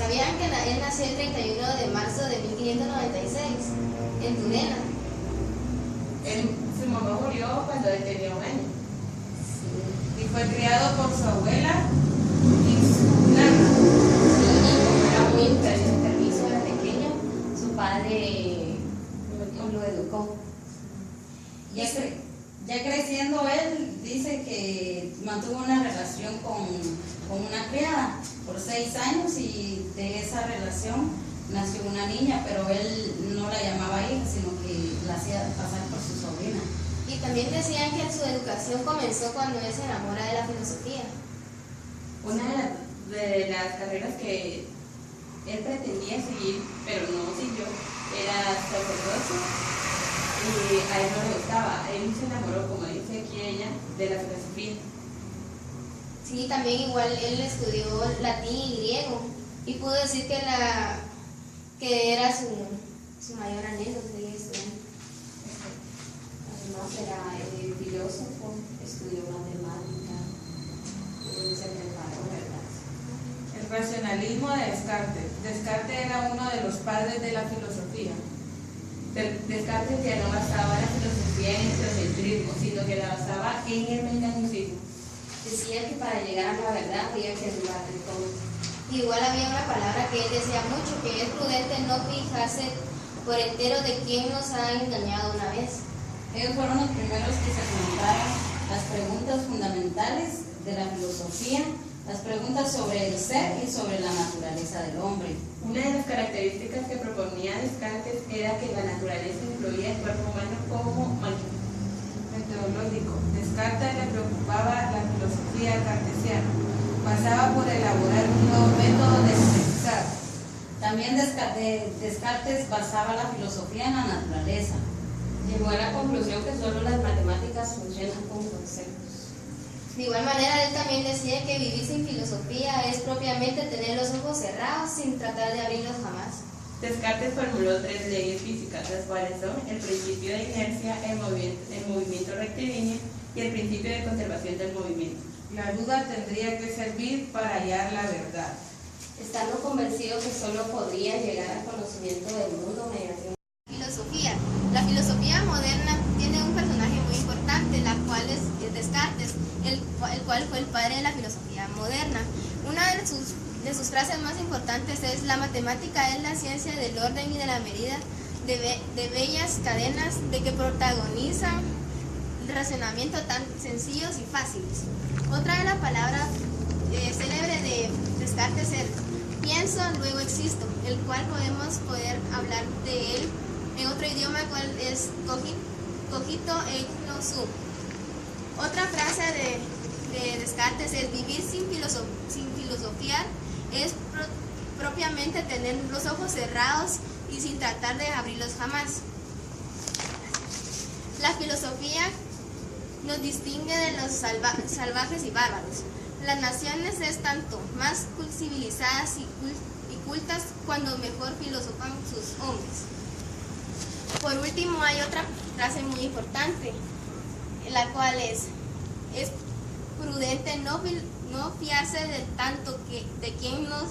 ¿Sabían que él nació el 31 de marzo de 1596 en Turena? Su mamá murió cuando él tenía 1 año. Sí. Y fue criado por su abuela y su nana. Sí, como era muy permiso, era pequeño, su padre lo educó. Ya creciendo él dice que mantuvo una relación con una criada por 6 años y de esa relación nació una niña, pero él no la llamaba hija, sino que la hacía pasar por su sobrina. Y también decían que su educación comenzó cuando él se enamora de la filosofía. Una de las carreras que él pretendía seguir, pero no siguió, era sacerdocio. Y a él no le gustaba, él se enamoró, como dice aquí ella, de la filosofía. Sí, también igual él estudió latín y griego y pudo decir que era su mayor anhelo seguir estudiando. Además era filósofo, estudió matemática, se preparó, ¿verdad? El racionalismo de Descartes. Descartes era uno de los padres de la filosofía. Descartes ya no basaba la filosofía en el teocentrismo, sino que la basaba en el mecanicismo. Decía que para llegar a la verdad había que dudar de todo. Igual había una palabra que él decía mucho, que es prudente no fijarse por entero de quién nos ha engañado una vez. Ellos fueron los primeros que se preguntaron las preguntas fundamentales de la filosofía, las preguntas sobre el ser y sobre la naturaleza del hombre. Una de las características que proponía Descartes era que la naturaleza incluía el cuerpo humano como metodológico. Descartes le preocupaba la filosofía cartesiana, pasaba por elaborar un nuevo método de pensar. También Descartes basaba la filosofía en la naturaleza. Llegó a la conclusión que solo las matemáticas funcionan con conceptos. De igual manera, él también decía que vivir sin filosofía es propiamente tener los ojos cerrados sin tratar de abrirlos jamás. Descartes formuló 3 leyes físicas, las cuales son el principio de inercia, el movimiento rectilíneo y el principio de conservación del movimiento. La duda tendría que servir para hallar la verdad. Estando convencido que solo podría llegar al conocimiento del mundo mediante Filosofía. La filosofía moderna tiene un personaje muy importante, la cual es Descartes, el cual fue el padre de la filosofía moderna. Una de sus frases más importantes es: la matemática es la ciencia del orden y de la medida de bellas cadenas de que protagonizan el razonamiento tan sencillos y fáciles. Otra de las palabras célebres de Descartes es: pienso, luego existo, el cual poder hablar de él en otro idioma, cual es cogito ergo sum. Otra frase de Descartes es: vivir sin filosofía es propiamente tener los ojos cerrados y sin tratar de abrirlos jamás. La filosofía nos distingue de los salvajes y bárbaros. Las naciones es tanto más civilizadas y cultas cuando mejor filosofan sus hombres. Por último, hay otra frase muy importante, la cual es prudente no fiarse de tanto de quien nos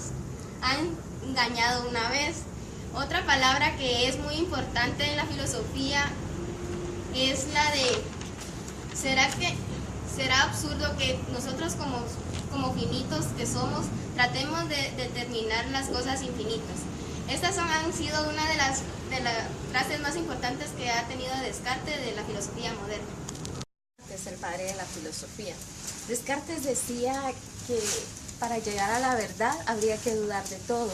han engañado una vez. Otra palabra que es muy importante en la filosofía es la de: será absurdo que nosotros como finitos que somos tratemos de determinar las cosas infinitas. Estas han sido una de las frases más importantes que ha tenido Descartes de la filosofía moderna. Es el padre de la filosofía. Descartes decía que para llegar a la verdad habría que dudar de todo.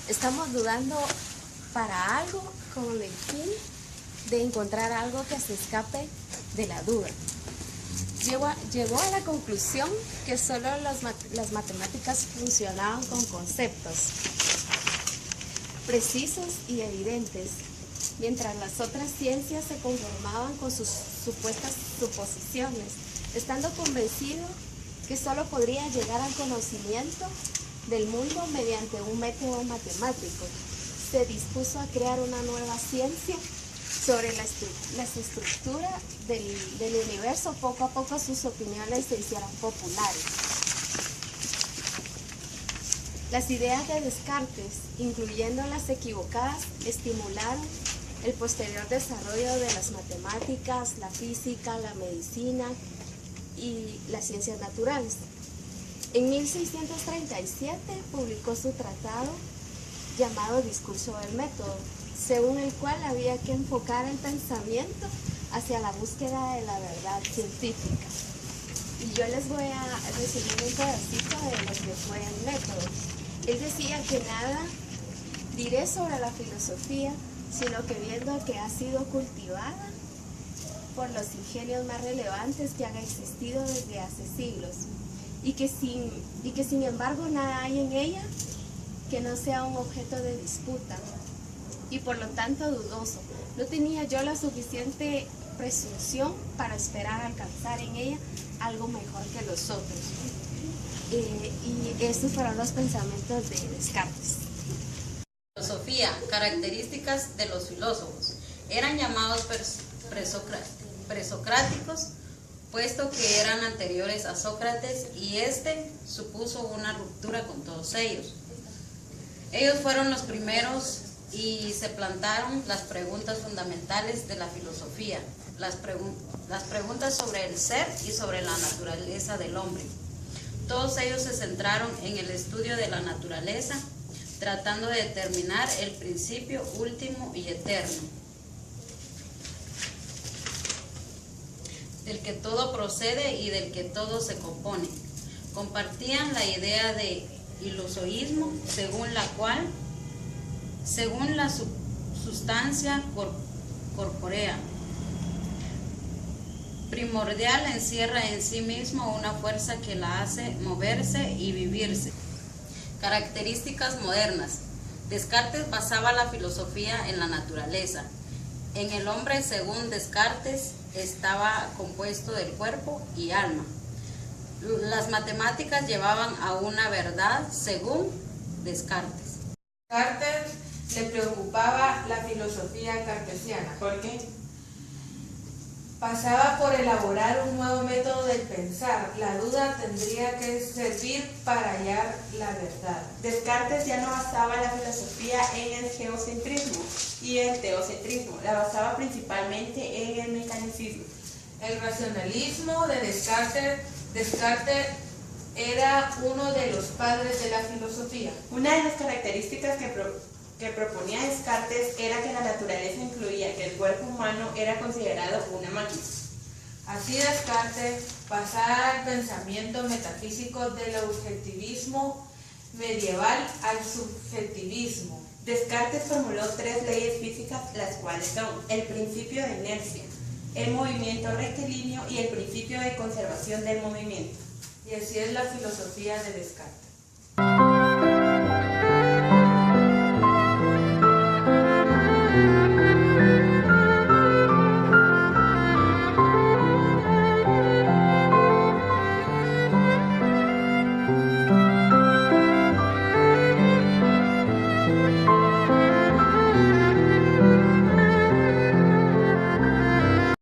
Estamos dudando para algo con el fin de encontrar algo que se escape de la duda. Llegó a la conclusión que solo las matemáticas funcionaban con conceptos precisos y evidentes, mientras las otras ciencias se conformaban con sus supuestas suposiciones, estando convencido que solo podría llegar al conocimiento del mundo mediante un método matemático. Se dispuso a crear una nueva ciencia sobre la estructura del universo. Poco a poco sus opiniones se hicieron populares. Las ideas de Descartes, incluyendo las equivocadas, estimularon el posterior desarrollo de las matemáticas, la física, la medicina y las ciencias naturales. En 1637 publicó su tratado llamado Discurso del Método, según el cual había que enfocar el pensamiento hacia la búsqueda de la verdad científica. Y yo les voy a resumir un pedacito de lo que fue el método. Él decía que nada diré sobre la filosofía, sino que viendo que ha sido cultivada por los ingenios más relevantes que han existido desde hace siglos, y que sin embargo nada hay en ella que no sea un objeto de disputa, y por lo tanto dudoso. No tenía yo la suficiente presunción para esperar alcanzar en ella algo mejor que los otros. Y estos fueron los pensamientos de Descartes. Filosofía, características de los filósofos. Eran llamados presocráticos, puesto que eran anteriores a Sócrates, y este supuso una ruptura con todos ellos. Ellos fueron los primeros y se plantaron las preguntas fundamentales de la filosofía, las preguntas sobre el ser y sobre la naturaleza del hombre. Todos ellos se centraron en el estudio de la naturaleza, tratando de determinar el principio último y eterno, del que todo procede y del que todo se compone. Compartían la idea de ilusoísmo, según la cual, según la sustancia corpórea primordial encierra en sí mismo una fuerza que la hace moverse y vivirse. Características modernas. Descartes basaba la filosofía en la naturaleza. En el hombre, según Descartes, estaba compuesto del cuerpo y alma. Las matemáticas llevaban a una verdad, según Descartes. Descartes le preocupaba la filosofía cartesiana. ¿Por qué? Pasaba por elaborar un nuevo método del pensar. La duda tendría que servir para hallar la verdad. Descartes ya no basaba la filosofía en el geocentrismo y el teocentrismo, la basaba principalmente en el mecanicismo. El racionalismo de Descartes era uno de los padres de la filosofía. Una de las características que proponía Descartes era que la naturaleza incluía que el cuerpo humano era considerado una máquina. Así Descartes pasaba al pensamiento metafísico del objetivismo medieval al subjetivismo. Descartes formuló 3 leyes físicas, las cuales son el principio de inercia, el movimiento rectilíneo y el principio de conservación del movimiento. Y así es la filosofía de Descartes.